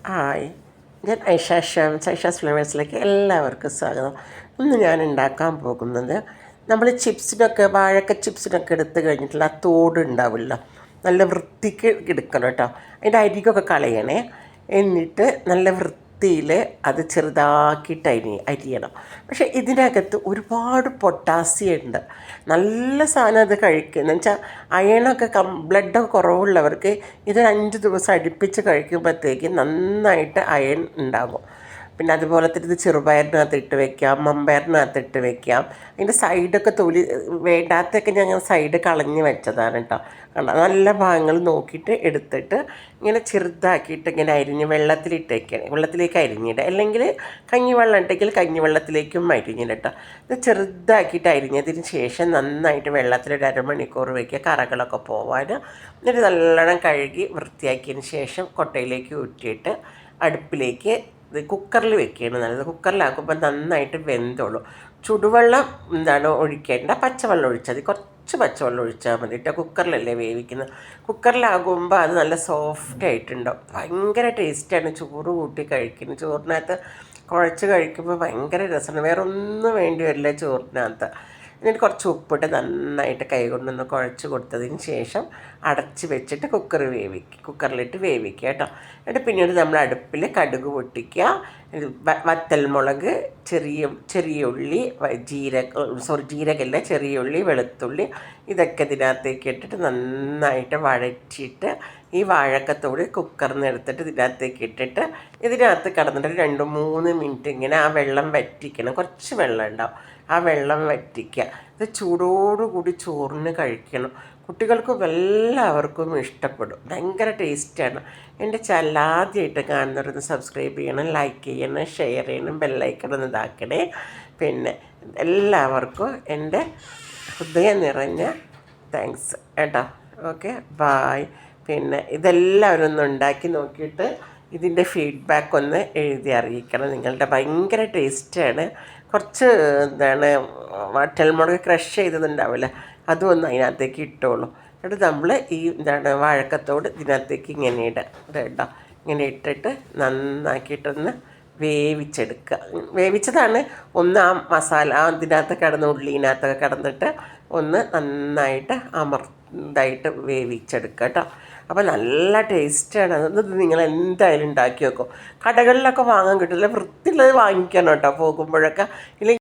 Hi, ഞാൻ ഐഷാസ് ഫ്ലേവേഴ്സിലേക്ക് എല്ലാവർക്കും സ്വാഗതം. ഇന്ന് ഞാൻ ഉണ്ടാക്കാൻ പോകുന്നത് നമ്മൾ ചിപ്സിനൊക്കെ വാഴക്ക ചിപ്സിനൊക്കെ എടുത്ത് കഴിഞ്ഞിട്ടുള്ള ആ തോട് ഉണ്ടാവില്ല, നല്ല വൃത്തിക്ക് എടുക്കണം കേട്ടോ. അതിൻ്റെ അരികൊക്കെ കളയണേ. എന്നിട്ട് നല്ല വൃത്തിയിൽ അത് ചെറുതാക്കിയിട്ട് അരിയണം. പക്ഷേ ഇതിനകത്ത് ഒരുപാട് പൊട്ടാസ്യം ഉണ്ട്. നല്ല സാധനം അത് കഴിക്കുക എന്ന് വെച്ചാൽ അയണൊക്കെ ബ്ലഡൊക്കെ കുറവുള്ളവർക്ക് ഇത് 5 ദിവസം അടുപ്പിച്ച് കഴിക്കുമ്പോഴത്തേക്ക് നന്നായിട്ട് അയൺ ഉണ്ടാകും. പിന്നെ അതുപോലെ തന്നെ ഇത് ചെറുപയറിനകത്ത് ഇട്ട് വെക്കാം, മമ്പയറിനകത്ത് ഇട്ട് വെക്കാം. അതിൻ്റെ സൈഡൊക്കെ തൊലി വേണ്ടാത്തൊക്കെ ഞങ്ങൾ സൈഡ് കളഞ്ഞ് വെച്ചതാണ് കേട്ടോ. നല്ല ഭാഗങ്ങൾ നോക്കിയിട്ട് എടുത്തിട്ട് ഇങ്ങനെ ചെറുതാക്കിയിട്ട് ഇങ്ങനെ അരിഞ്ഞ് വെള്ളത്തിലേക്ക് അരിഞ്ഞിടുക. അല്ലെങ്കിൽ കഞ്ഞിവെള്ളം ഉണ്ടെങ്കിൽ കഞ്ഞിവെള്ളത്തിലേക്കും അരിഞ്ഞിടട്ടോ. ഇത് ചെറുതാക്കിയിട്ട് അരിഞ്ഞതിന് ശേഷം നന്നായിട്ട് വെള്ളത്തിലൊരു അരമണിക്കൂർ വയ്ക്കുക, കറകളൊക്കെ പോവാൻ. എന്നിട്ട് നല്ലോണം കഴുകി വൃത്തിയാക്കിയതിന് ശേഷം കൊട്ടയിലേക്ക് ഊറ്റിയിട്ട് അടുപ്പിലേക്ക് ഇത് കുക്കറിൽ വെക്കുകയാണ് നല്ലത്. കുക്കറിലാക്കുമ്പോൾ നന്നായിട്ട് വെന്തോളൂ. ചുടുവെള്ളം ഒഴിക്കേണ്ട, പച്ചവെള്ളം ഒഴിച്ചാൽ മതി. കുറച്ച് പച്ചവെള്ളം ഒഴിച്ചാൽ മതി കേട്ടോ. കുക്കറിലല്ലേ വേവിക്കുന്നത്. കുക്കറിലാകുമ്പോൾ അത് നല്ല സോഫ്റ്റ് ആയിട്ടുണ്ടാവും. ഭയങ്കര ടേസ്റ്റാണ് ചോറ് കൂട്ടി കഴിക്കുന്നത്. ചോറിനകത്ത് കുഴച്ച് കഴിക്കുമ്പോൾ ഭയങ്കര രസമാണ്. വേറെ ഒന്നും വേണ്ടി വരില്ല ചോറിനകത്ത്. എന്നിട്ട് കുറച്ച് ഉപ്പിട്ട് നന്നായിട്ട് കൈകൊണ്ടൊന്ന് കുഴച്ച് കൊടുത്തതിന് ശേഷം അടച്ച് വെച്ചിട്ട് കുക്കറിലിട്ട് വേവിക്കുക കേട്ടോ. എന്നിട്ട് പിന്നീട് നമ്മൾ അടുപ്പിൽ കടുക് പൊട്ടിക്കുക, വറ്റൽമുളക്, ചെറിയ ഉള്ളി, ജീരകമല്ല, ചെറിയ ഉള്ളി, വെളുത്തുള്ളി, ഇതൊക്കെ ഇതിനകത്തേക്ക് ഇട്ടിട്ട് നന്നായിട്ട് വഴറ്റിയിട്ട് ഈ വാഴക്കത്തോട് കുക്കറിൽ നിന്ന് എടുത്തിട്ട് ഇതിനകത്തേക്ക് ഇട്ടിട്ട് ഇതിനകത്ത് കിടന്നിട്ട് 2-3 മിനിറ്റ് ഇങ്ങനെ ആ വെള്ളം വറ്റിക്കണം. കുറച്ച് വെള്ളം ഉണ്ടാവും, ആ വെള്ളം വറ്റിക്കുക. ഇത് ചൂടോടുകൂടി ചോറിന് കഴിക്കണം. കുട്ടികൾക്കും എല്ലാവർക്കും ഇഷ്ടപ്പെടും. ഭയങ്കര ടേസ്റ്റാണ്. എൻ്റെ ചാനൽ ആദ്യമായിട്ട് കാണുന്നവരൊന്ന് സബ്സ്ക്രൈബ് ചെയ്യണം, ലൈക്ക് ചെയ്യണം, ഷെയർ ചെയ്യണം, ബെല്ലൈക്കൺ ഒന്ന് ഇതാക്കണേ. പിന്നെ എല്ലാവർക്കും എൻ്റെ ഹൃദയം നിറഞ്ഞ താങ്ക്സ് കേട്ടോ. Okay, bye. പിന്നെ ഇതെല്ലാവരും ഒന്ന് ഉണ്ടാക്കി നോക്കിയിട്ട് ഇതിൻ്റെ ഫീഡ്ബാക്ക് ഒന്ന് എഴുതി അറിയിക്കണം. നിങ്ങളുടെ ഭയങ്കര ടേസ്റ്റാണ്. കുറച്ച് വറ്റൽമുളക് ക്രഷ് ചെയ്തതുണ്ടാവില്ല, അതും ഒന്ന് അതിനകത്തേക്ക് ഇട്ടോളൂ. എന്നിട്ട് നമ്മൾ ഈ വാഴക്കത്തോട് ഇതിനകത്തേക്ക് ഇങ്ങനെ ഇടാം. ഇങ്ങനെ ഇട്ടിട്ട് നന്നാക്കിയിട്ടൊന്ന് വേവിച്ചെടുക്കുക. വേവിച്ചതാണ് ഒന്ന് ആ മസാല ഇതിനകത്ത് കിടന്ന് ഉള്ളിനകത്തൊക്കെ കിടന്നിട്ട് ഒന്ന് നന്നായിട്ട് ഇതായിട്ട് വേവിച്ചെടുക്കുക കേട്ടോ. അപ്പോൾ നല്ല ടേസ്റ്റാണ്. അത് നിങ്ങൾ എന്തായാലും ഉണ്ടാക്കി വെക്കും. കടകളിലൊക്കെ വാങ്ങാൻ കിട്ടില്ല, വൃത്തിയുള്ളത് വാങ്ങിക്കണം കേട്ടോ പോകുമ്പോഴൊക്കെ. ഇല്ലെങ്കിൽ